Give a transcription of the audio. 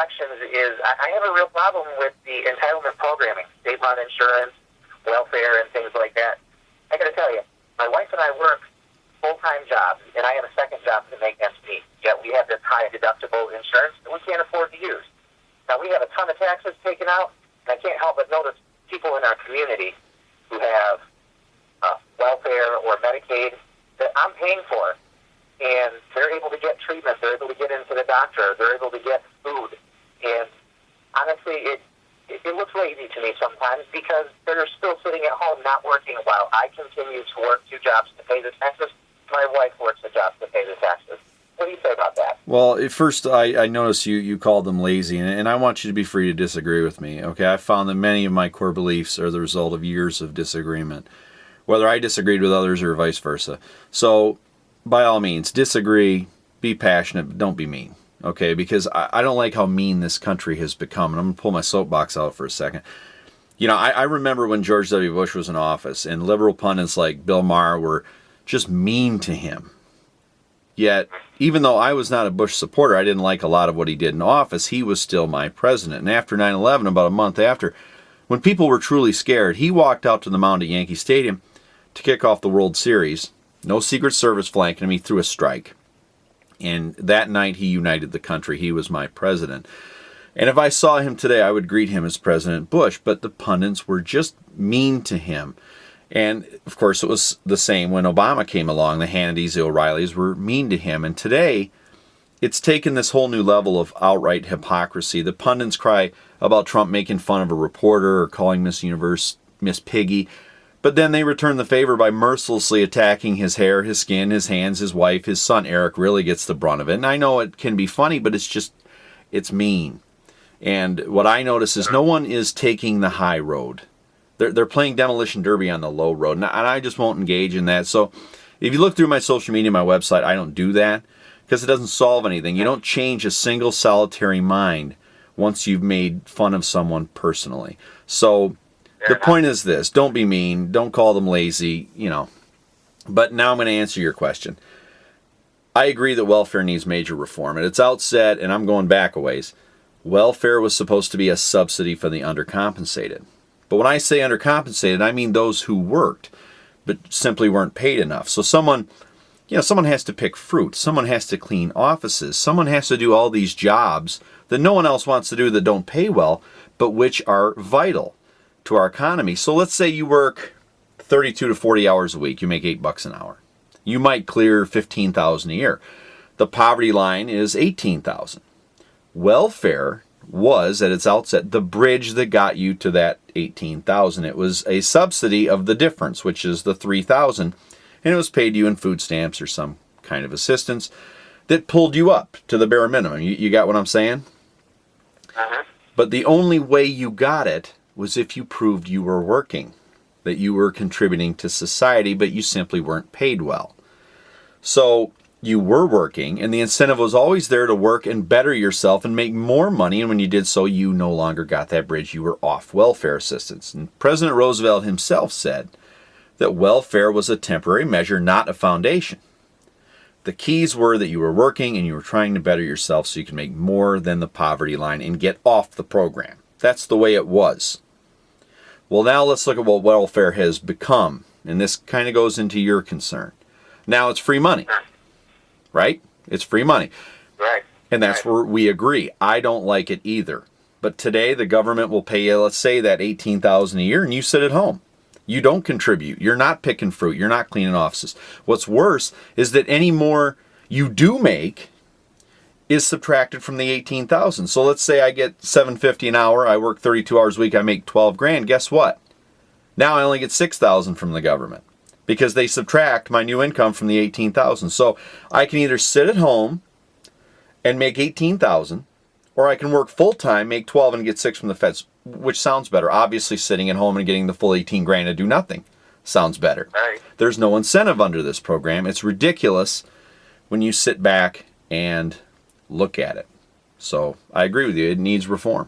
elections is I have a real problem with the entitlement programming, state-run insurance, welfare, and things like that. I got to tell you, my wife and I work full-time jobs, and I have a second job to make ends meet. Yet we have this high deductible insurance that we can't afford to use. Now, we have a ton of taxes taken out, and I can't help but notice people in our community who have welfare or Medicaid that I'm paying for, and they're able to get treatment, they're able to get into the doctor, they're able to get food. And honestly, it looks lazy to me sometimes because they're still sitting at home not working while I continue to work 2 jobs to pay the taxes. My wife works a job to pay the taxes. What do you say about that? Well, at first, I noticed you called them lazy, and I want you to be free to disagree with me. Okay, I found that many of my core beliefs are the result of years of disagreement, whether I disagreed with others or vice versa. So, by all means, disagree, be passionate, but don't be mean. Okay, because I don't like how mean this country has become, and I'm going to pull my soapbox out for a second. You know, I remember when George W. Bush was in office, and liberal pundits like Bill Maher were just mean to him. Yet, even though I was not a Bush supporter, I didn't like a lot of what he did in office, he was still my president. And after 9/11, about a month after, when people were truly scared, he walked out to the mound at Yankee Stadium to kick off the World Series. No Secret Service flanking him, he threw a strike. And that night, he united the country. He was my president. And if I saw him today, I would greet him as President Bush. But the pundits were just mean to him. And, of course, it was the same when Obama came along. The Hannitys, the O'Reillys were mean to him. And today, it's taken this whole new level of outright hypocrisy. The pundits cry about Trump making fun of a reporter or calling Miss Universe Miss Piggy. But then they return the favor by mercilessly attacking his hair, his skin, his hands, his wife. His son, Eric, really gets the brunt of it. And I know it can be funny, but it's mean. And what I notice is no one is taking the high road. They're playing demolition derby on the low road, and I just won't engage in that. So if you look through my social media, my website, I don't do that because it doesn't solve anything. You don't change a single solitary mind once you've made fun of someone personally. So the point is this: don't be mean, don't call them lazy, But now I'm going to answer your question. I agree that welfare needs major reform. At its outset, and I'm going back a ways, welfare was supposed to be a subsidy for the undercompensated. But when I say undercompensated, I mean those who worked, but simply weren't paid enough. So someone has to pick fruit. Someone has to clean offices. Someone has to do all these jobs that no one else wants to do that don't pay well, but which are vital to our economy. So let's say you work 32 to 40 hours a week. You make $8 an hour. You might clear $15,000 a year. The poverty line is $18,000. Welfare was, at its outset, the bridge that got you to that $18,000. It was a subsidy of the difference, which is the $3,000, and it was paid to you in food stamps or some kind of assistance that pulled you up to the bare minimum. You got what I'm saying? Uh-huh. But the only way you got it was if you proved you were working, that you were contributing to society, but you simply weren't paid well. So you were working, and the incentive was always there to work and better yourself and make more money, and when you did so, you no longer got that bridge. You were off welfare assistance. And President Roosevelt himself said that welfare was a temporary measure, not a foundation. The keys were that you were working and you were trying to better yourself so you could make more than the poverty line and get off the program. That's the way it was. Well, now let's look at what welfare has become, and this kind of goes into your concern. Now it's free money. Right? It's free money. Right. And that's where we agree. I don't like it either. But today the government will pay you, let's say, that $18,000 a year, and you sit at home. You don't contribute. You're not picking fruit. You're not cleaning offices. What's worse is that any more you do make is subtracted from the $18,000. So let's say I get $7.50 an hour. I work 32 hours a week. I make $12,000. Guess what? Now I only get $6,000 from the government, because they subtract my new income from the $18,000. So I can either sit at home and make $18,000, or I can work full-time, make $12,000 and get $6,000 from the feds. Which sounds better? Obviously, sitting at home and getting the full $18,000 to do nothing sounds better. Right. There's no incentive under this program. It's ridiculous when you sit back and look at it. So I agree with you. It needs reform.